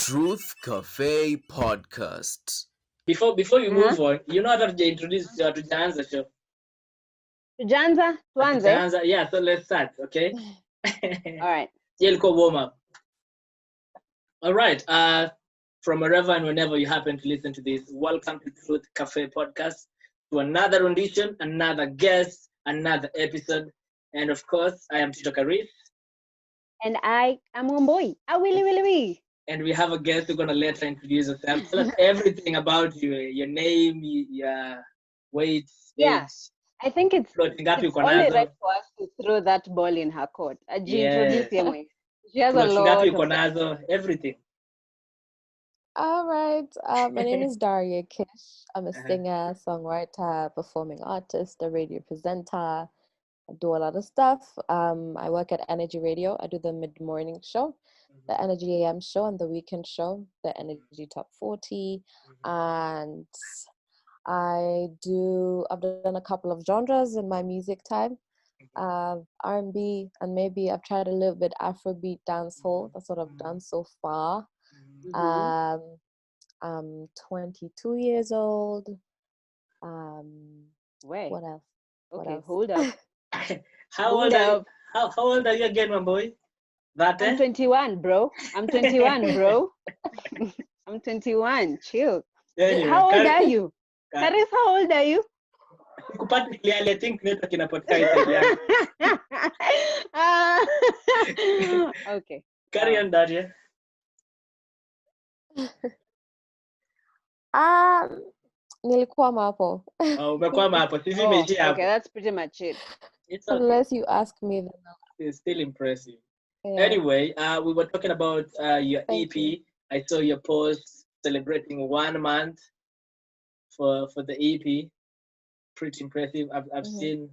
Truth Cafe Podcast. Before you move on, you know how to introduce to Janza show. Tuanze? Yeah, so let's start, okay? All right. Jelko warm up. All right. From wherever and whenever you happen to listen to this, welcome to Truth Cafe Podcast, to another rendition, another guest, another episode. And of course, I am Tito Karis. And I am Womboy. Willy. And we have a guest who's going to let her introduce herself. Tell us everything about you, your name, your weight, Yeah. age. I think it's only right for us to throw that ball in her court. Introduce him. She has a lot of everything. All right. My name is Darya Kish. I'm a singer, songwriter, performing artist, a radio presenter. I do a lot of stuff. I work at Energy Radio. I do the mid-morning show, the Energy AM show, and the weekend show, the Energy Top 40. And I've done a couple of genres in my music time. R&B, and maybe I've tried a little bit Afrobeat dancehall. That's what I've done so far. I'm 22 years old. Wait. What else? Okay, hold up. How old are you again, my boy? I'm 21, bro. I'm 21. Chill. Anyway, how old are you? Karis, how old are you? Kupati clearly, I think network inapotea. Okay. Carry on, Darya. Nilikwama hapo. Umekwama hapo. Okay, that's pretty much it. It's okay. Unless you ask me, then it's still impressive. Yeah. Anyway, we were talking about your Thank EP. you. I saw your post celebrating 1 month for the EP. Pretty impressive. I've seen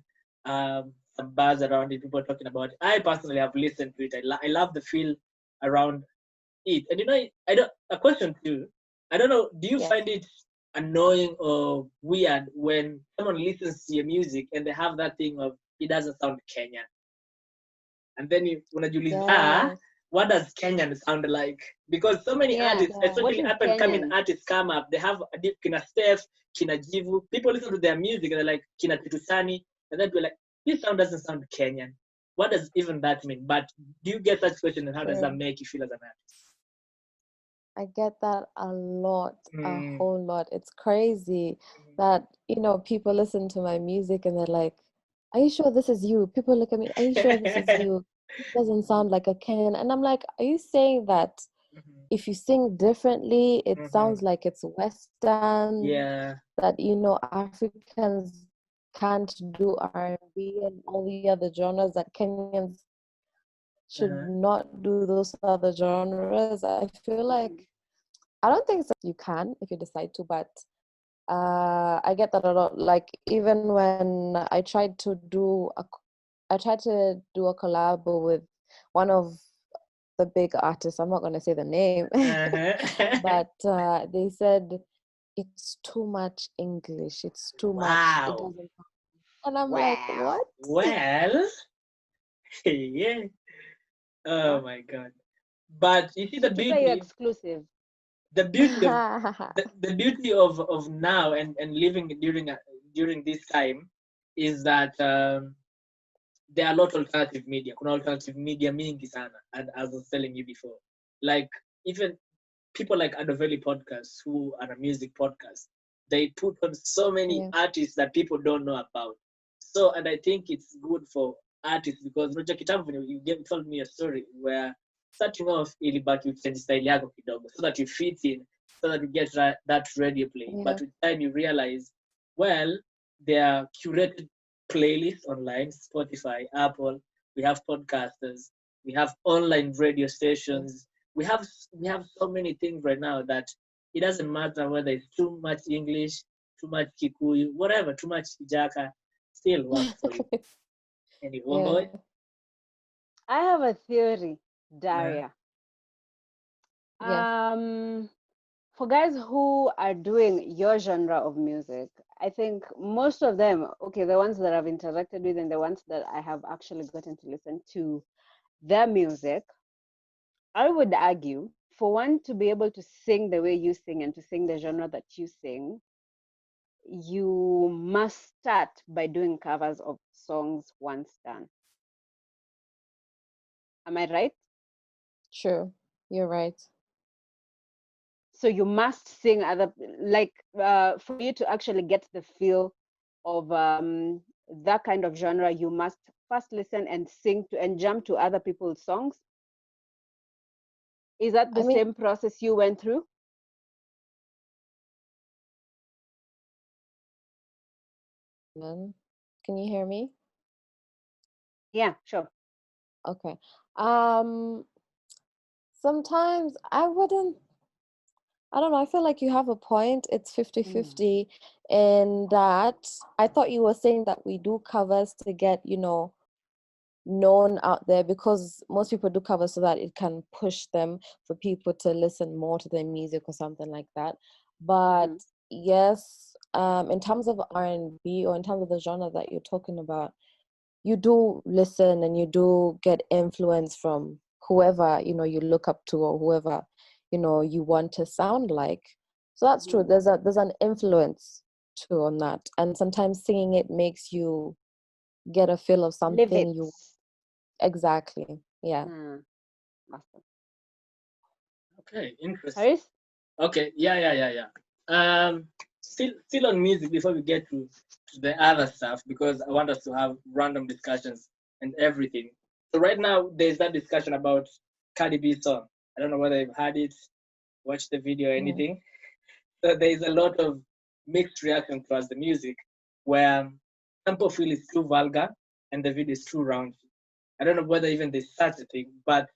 some buzz around it. People talking about it. I personally have listened to it. I love the feel around it. And a question too. I don't know. Do you find it annoying or weird when someone listens to your music and they have that thing of it doesn't sound Kenyan? And then when you what does Kenyan sound like? Because so many artists, especially up and coming artists, come up. They have a deep Kina Steph, Kina Jivu. People listen to their music and they're like Kina Titusani, and then we're like, this sound doesn't sound Kenyan. What does even that mean? But do you get such question, and how does that make you feel as an artist? I get that a lot, a whole lot. It's crazy that, people listen to my music and they're like, are you sure this is you? People look at me, are you sure this is you? It doesn't sound like a Kenyan. And I'm like, are you saying that if you sing differently, it sounds like it's Western? Yeah. That, Africans can't do R&B and all the other genres, that Kenyans should not do those other genres. I feel like, I don't think so. You can if you decide to, but I get that a lot. Like, even when I tried to do a collab with one of the big artists, I'm not going to say the name, but they said it's too much English, it's too much, it doesn't, and I'm like, what? Well, yeah. Oh my God! But you see the beauty. Exclusive. The beauty of the beauty of now and living during this time is that there are a lot of alternative media. Kuna alternative media mingi sana, and as I was telling you before, like even people like Adoveli Podcast, who are a music podcast, they put on so many artists that people don't know about. So, and I think it's good for artists because you told me a story where starting off ilibaki uchange style yako kidogo so that you fit in, so that you get that radio play. But with time you realize, well, there are curated playlists online, Spotify, Apple. We have podcasters. We have online radio stations. We have so many things right now that it doesn't matter whether it's too much English, too much Kikuyu, whatever, too much Jaka, still works for you. Anyway, boy. I have a theory, Darya. For guys who are doing your genre of music, I think most of them, the ones that I've interacted with and the ones that I have actually gotten to listen to their music, I would argue for one to be able to sing the way you sing and to sing the genre that you sing, you must start by doing covers of songs once done. Am I right? True. You're right. So you must sing other, like, for you to actually get the feel of that kind of genre, you must first listen and sing to and jump to other people's songs. Is that the I mean, same process you went through? can you hear me? Yeah, sure. Okay. Sometimes I don't know, I feel like you have a point. It's 50-50 in that I thought you were saying that we do covers to get, known out there, because most people do covers so that it can push them for people to listen more to their music or something like that. But yes, in terms of R&B, or in terms of the genre that you're talking about, you do listen and you do get influence from whoever you look up to, or whoever you want to sound like. So that's true. There's an influence too on that, and sometimes singing it makes you get a feel of Live it. something you exactly. Yeah. Awesome. Okay, interesting. Harris? Okay, yeah. Still on music before we get to the other stuff, because I want us to have random discussions and everything. So right now there's that discussion about Cardi B's song. I don't know whether you've heard it, watched the video or anything. So there is a lot of mixed reaction towards the music, where some people feel it's too vulgar and the video is too raunchy. I don't know whether even there's such a thing, but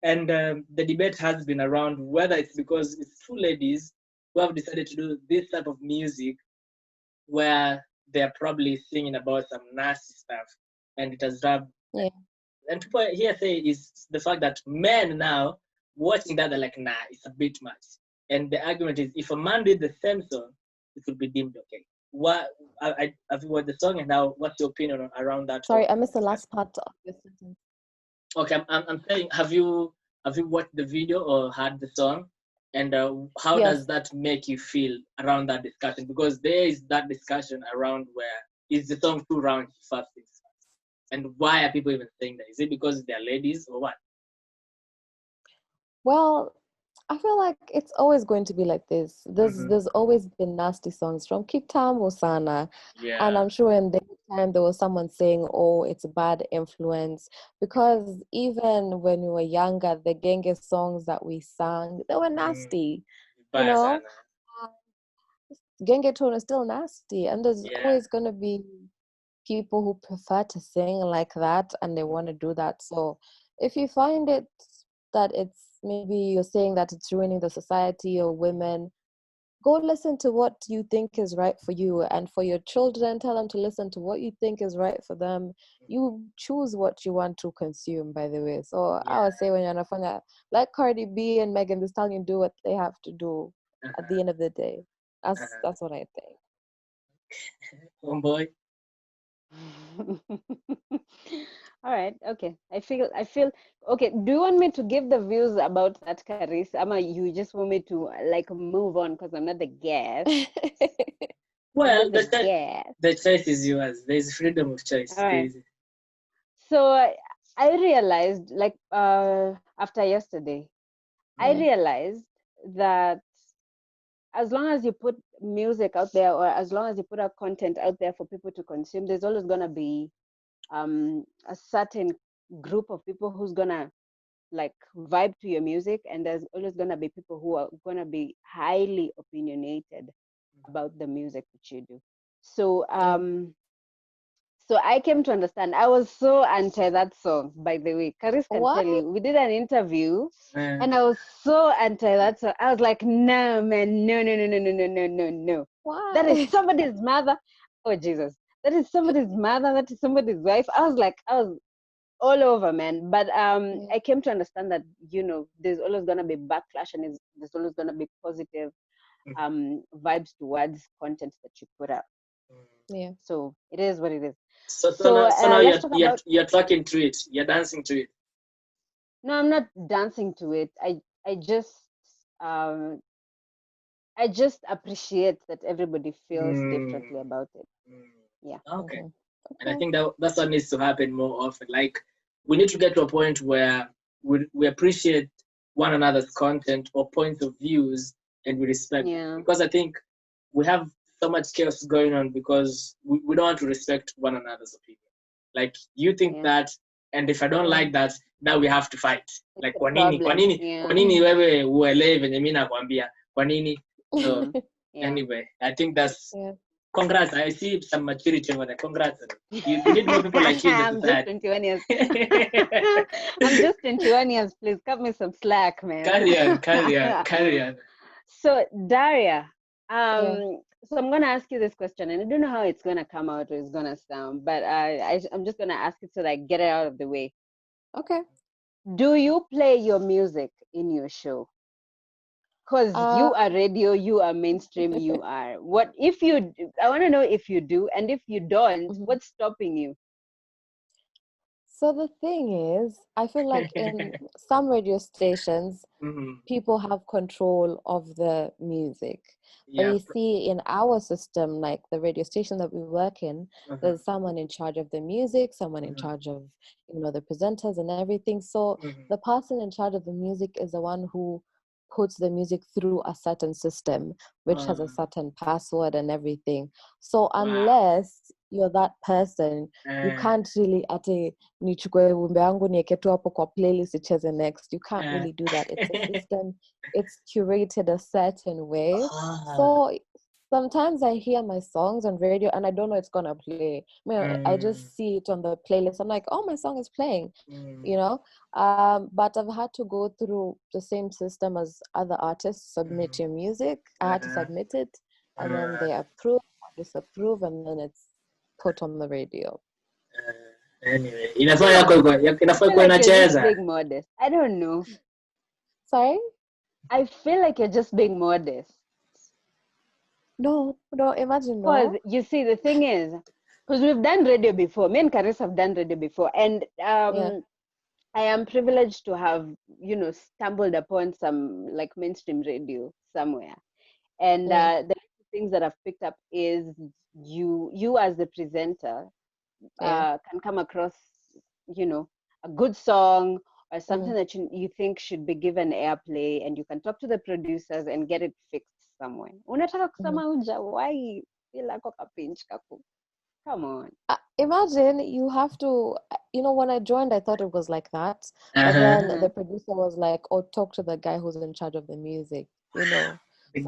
the debate has been around whether it's because it's two ladies who have decided to do this type of music where they're probably singing about some nasty stuff, and it has rubbed. Yeah. And people here say is the fact that men now watching that, they're like, nah, it's a bit much. And the argument is, if a man did the same song, it would be deemed okay. What have you watched the song, and now what's your opinion around that? Sorry, I missed the last part of your sentence. Okay, I'm saying, have you watched the video or heard the song, and how Yes. does that make you feel around that discussion? Because there is that discussion around where is the song too round first things first, and why are people even saying that? Is it because they're ladies or what? Well, I feel like it's always going to be like this. There's always been nasty songs from Kitambo Sana. Yeah. And I'm sure in the time there was someone saying, oh, it's a bad influence. Because even when we were younger, the Genge songs that we sang, they were nasty. You know? Genge tone is still nasty. And there's always gonna be people who prefer to sing like that and they want to do that. So if you find it that it's maybe you're saying that it's ruining the society or women, go listen to what you think is right for you, and for your children, tell them to listen to what you think is right for them. You choose what you want to consume, by the way. So I would say when you're on like Cardi B and Megan Thee Stallion, do what they have to do at the end of the day. That's what I think. Homeboy. All right, okay. I feel okay. Do you want me to give the views about that, Caris? Ama, you just want me to like move on because I'm not the guest? Well, the choice is yours. There's freedom of choice. All right. So I realized, like, after yesterday, I realized that as long as you put music out there, or as long as you put out content out there for people to consume, there's always gonna be a certain group of people who's gonna like vibe to your music, and there's always gonna be people who are gonna be highly opinionated about the music that you do. So so I came to understand. I was so anti that song, by the way. Caris can tell you. We did an interview, and I was so anti that song. I was like, no, man, no. Why? That is somebody's mother. Oh, Jesus. That is somebody's mother. That is somebody's wife. I was all over, man. But I came to understand that, there's always going to be backlash, and there's always going to be positive vibes towards content that you put out. Yeah. So it is what it is. So now you're talking to it. You're dancing to it. No, I'm not dancing to it. I I just appreciate that everybody feels differently about it. Yeah. Okay. Mhm. And I Okay. think that's what needs to happen more often. Like, we need to get to a point where we appreciate one another's content or points of views, and we respect them. Yeah. Because I think we have so much chaos going on because we don't want to respect one another's opinion. Like, you think Yeah. that, and if I don't like that, now we have to fight. It's Like, a kwa nini problem. Yeah. wewe uelewe venye mimi nakwambia? Kwa nini? So Yeah. anyway, I think that's Yeah. congrats. I see some maturity over there. Congrats. We need more people like you in the I'm just society. 21 years. I'm just 21 years. Please cut me some slack, man. Carry on. So Daria, Yeah. so I'm gonna ask you this question, and I don't know how it's gonna come out or it's gonna sound, but I'm just gonna ask it so that I get it out of the way. Okay. Do you play your music in your show? Because Uh, you are radio, you are mainstream, you are what if you I want to know if you do, and if you don't, mhm. what's stopping you? So the thing is, I feel like in some radio stations, Mhm. people have control of the music. But Yeah. you see, in our system, like the radio station that we work in, Mhm. there's someone in charge of the music, someone in Mhm. charge of, the presenters and everything. So Mhm. the person in charge of the music is the one who puts the music through a certain system, which has a certain password and everything. So Wow. unless you're that person, you can't really nichukue wimbo yangu nieke tu hapo kwa playlist icheze next. You can't really do that. It's a system. It's curated a certain way. So sometimes I hear my songs on radio and I don't know it's gonna play. I just see it on the playlist. I'm like, oh, my song is playing, but I've had to go through the same system as other artists. Submit your music. I had to submit it, and then they approve or disapprove, and then it's put on the radio. Anyway, inafaa I kuwa feel like you're just inacheza. being modest. I don't know. Sorry? I feel like you're just being modest. No, imagine Because no. you see, the thing is, because we've done radio before. Me and Karis have done radio before, and Yeah. I am privileged to have, stumbled upon some like mainstream radio somewhere. And the things that I've picked up is you as the presenter can come across, a good song or something that you think should be given airplay, and you can talk to the producers and get it fixed somewhere. Unataka kusema hujawahi feel ako kapinch kaku. Come on. Imagine you have to, when I joined, I thought it was like that. But then the producer was like, oh, talk to the guy who's in charge of the music, The So I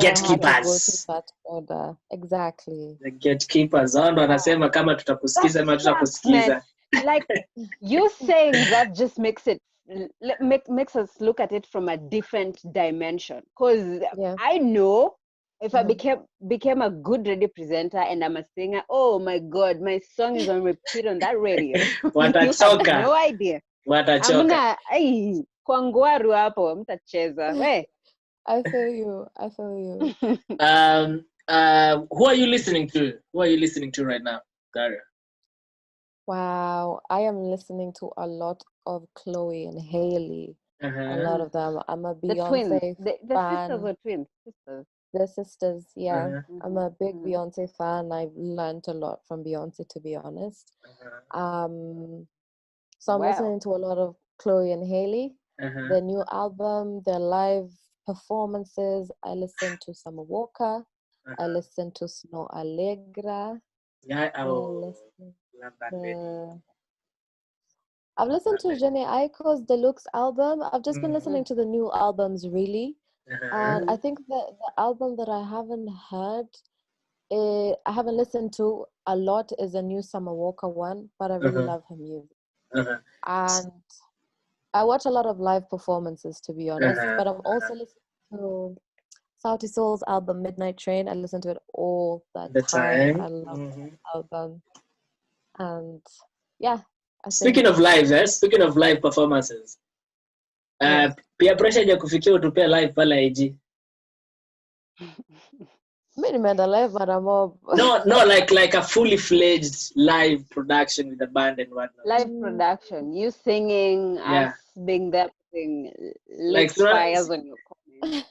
had to go through gatekeepers. that order. Exactly. The gatekeepers. Hao ndo wanasema kama tutakusikiza ama That sucks, man. tutakusikiza. Like, you saying that just makes it makes us look at it from a different dimension. Because Yeah. I know if I became a good radio presenter and I'm a singer, oh my God, my song is on repeat on that radio. You have Watachoka. no idea. Watachoka. Amna, ai, kwa ngwaru hapo mtacheza. We. I feel you. Who are you listening to? Who are you listening to right now, Darya? Wow. I am listening to a lot of Chloe and Haley. A lot of them. I'm a The twins. Beyonce The fan. sisters were twins. Sisters. The sisters, yeah. Uh-huh. I'm a big Beyonce fan. I've learned a lot from Beyonce, to be honest. So I'm listening to a lot of Chloe and Haley. Their new album, their live performances. I listen to Summer Walker. I listen to Snow Allegra. Yeah, Love that lady. I've listened to Jenny Aiko's deluxe album. I've just been listening to the new albums, really. And I think the album that I haven't heard, I haven't listened to a lot is a new Summer Walker one, but I really love her music. And I watch a lot of live performances, to be honest, but I'm also listening to Sauti Soul's album, Midnight Train. I listen to it all the time. I love that album. And yeah. Speaking of live performances, pia pressure ya kufikia utupea live pala IG. Mimi nimeenda live mara mob. No, like a fully fledged live production with the band and whatnot. Live production, you singing, us being there Using Like, lit fires on your comments.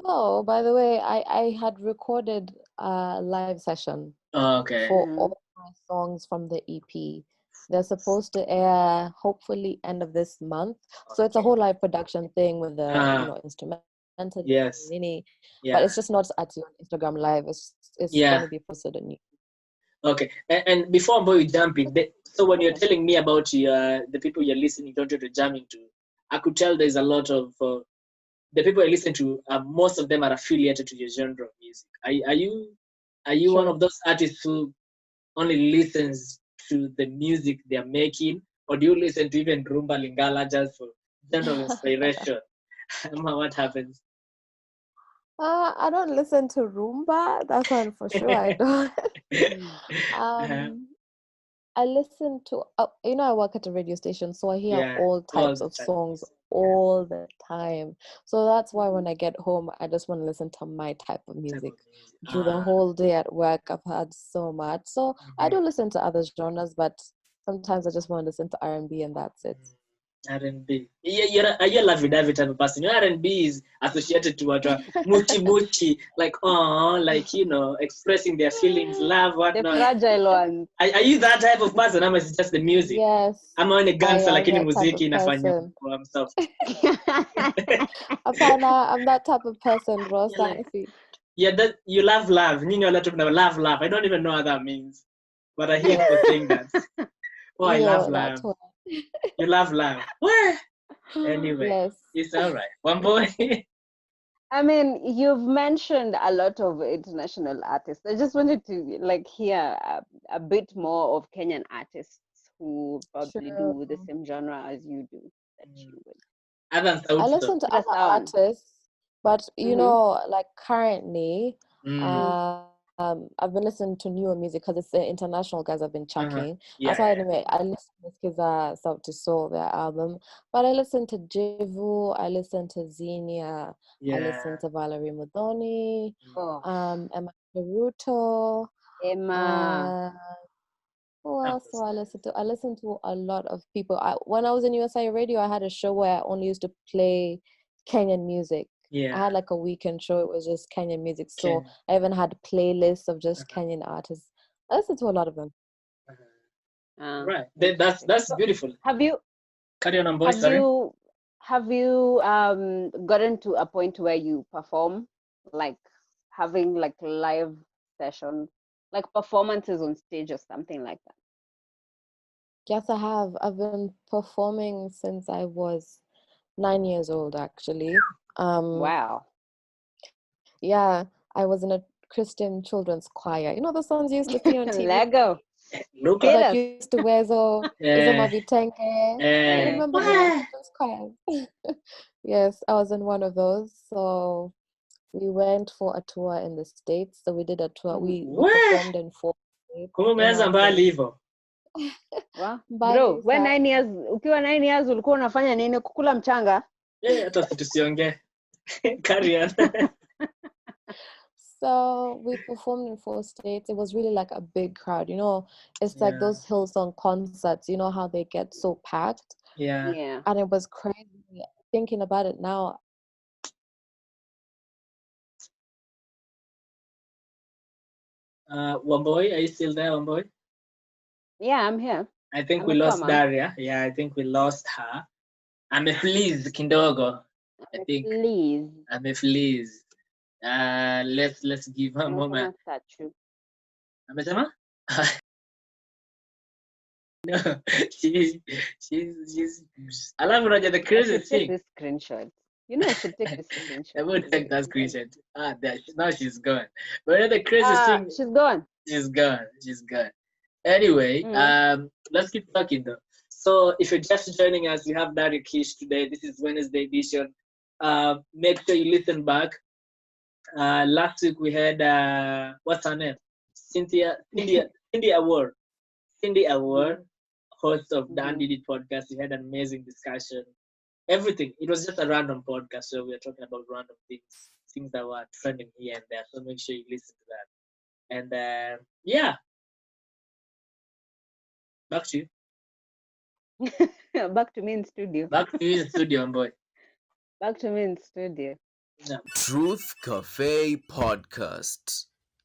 So, by the way, I had recorded a live session okay. for Mhm. all my songs from the EP. They're supposed to air hopefully end of this month. So it's a whole live production thing with the instrumental, Yes. nini, but Yeah. it's just not at your Instagram live. It's Yeah. going to be posted on you. Okay. And before we jump in, so when you're telling me about the people you're listening to jamming to, I could tell there's a lot of the people I listen to. Most of them are affiliated to your genre of music. Are you one Sure. of those artists who only listens to the music they're making, or do you listen to even rumba lingala just for general inspiration? What happens? I don't listen to rumba. That's one for sure. I don't. Uh-huh. I listen to, I work at a radio station, so I hear Yeah, all all types the of time. songs Yeah, all the time. So that's why when I get home, I just want to listen to my type of type music. of music. Through the whole day at work, I've had so much. So I do listen to other genres, but sometimes I just want to listen to R&B and that's it. R&B. Yeah, you're a lovey-dovey type of person. R&B is associated to what muchi, like like expressing their feelings, love, The whatnot. fragile ones. Are you that type of person? Or is it just the music? Yes, I'm on a I gangster, am lakini that type muziki of inafanya person. I'm soft. Apana, I'm that type of person, Ross. You're like, yeah, that you love love. You let them know love. I don't even know what that means, but I hear people saying that. Oh, I love Yo, that's love. what. You love love. What? Anyway, Yes. it's all right. One boy. I mean, you've mentioned a lot of international artists. I just wanted to hear a bit more of Kenyan artists who probably do the True. same genre as you do. That you would. Other I Sauti Sol. listen to Put us other on. artists, but Mhm. like currently, I've been listening to newer music because it's the international guys I've been checking. That's why Yeah. anyway, I listen to Skiza Sauti Sol, their album, but I listen to Jivu, I listen to Xenia, I listen to Valerie Mudhoni, Oh, Emma Naruto, Emma. who else do I listen to? I listen to a lot of people. When I was in USA Radio, I had a show where I only used to play Kenyan music. I had like a weekend show. It was just Kenyan music. So I even had playlists of just Kenyan artists. I listen to a lot of them. Right. That's beautiful. Have you Carry on, boy. have Sorry. you have you gotten to a point where you perform, like having like live sessions, like performances on stage or something like that? Yes, I have. I've been performing since I was 9 years old, actually. Wow. Yeah, I was in a Christian children's choir. You know the songs you used to see on TV? Lego. Look Hit up. That us. used to wear hizo mavitenge. You remember those children's choirs? Yes, I was in one of those. So we went for a tour in the States. So we did a tour. We performed in 4 states. Kumbe umeanza Yeah, mbali hivyo. Bro, mbali we 9 sana. years, ukiwa 9 years ulikuwa unafanya nini? Kukula mchanga? Hata tusiongee. Carry on. So we performed in 4 states. It was really like a big crowd. It's like those Hillsong concerts. You know how they get so packed? Yeah. Yeah. And it was crazy. Thinking about it now, Wamboy, are you still there, Wamboy? Yeah, I'm here. I think we lost Amekwama. Darya. Yeah, I think we lost her. Amefleeze kidogo. I think Please. amefleeze. Let's give her a moment. Amesema statue. Amesema? No, she's. Alafu unajua the I crazy should take thing. this screenshot. I should take this I screenshot. would take that screenshot. There. Now she's gone. But the crazy thing, She's gone. she's gone. She's gone. Anyway, let's keep talking though. So if you're just joining us, we have Darya Kish today. This is Wednesday edition. Make sure you listen back. Last week we had what's her name? Cindy Award. Cindy Award, host of the Undeeded podcast. We had an amazing discussion. Everything. It was just a random podcast, so we are talking about random things that were trending here and there. So make sure you listen to that. And yeah, back to you. Back to me in studio. Back to you in studio, boy. Back to me in studio. Yeah. Truth Cafe Podcast.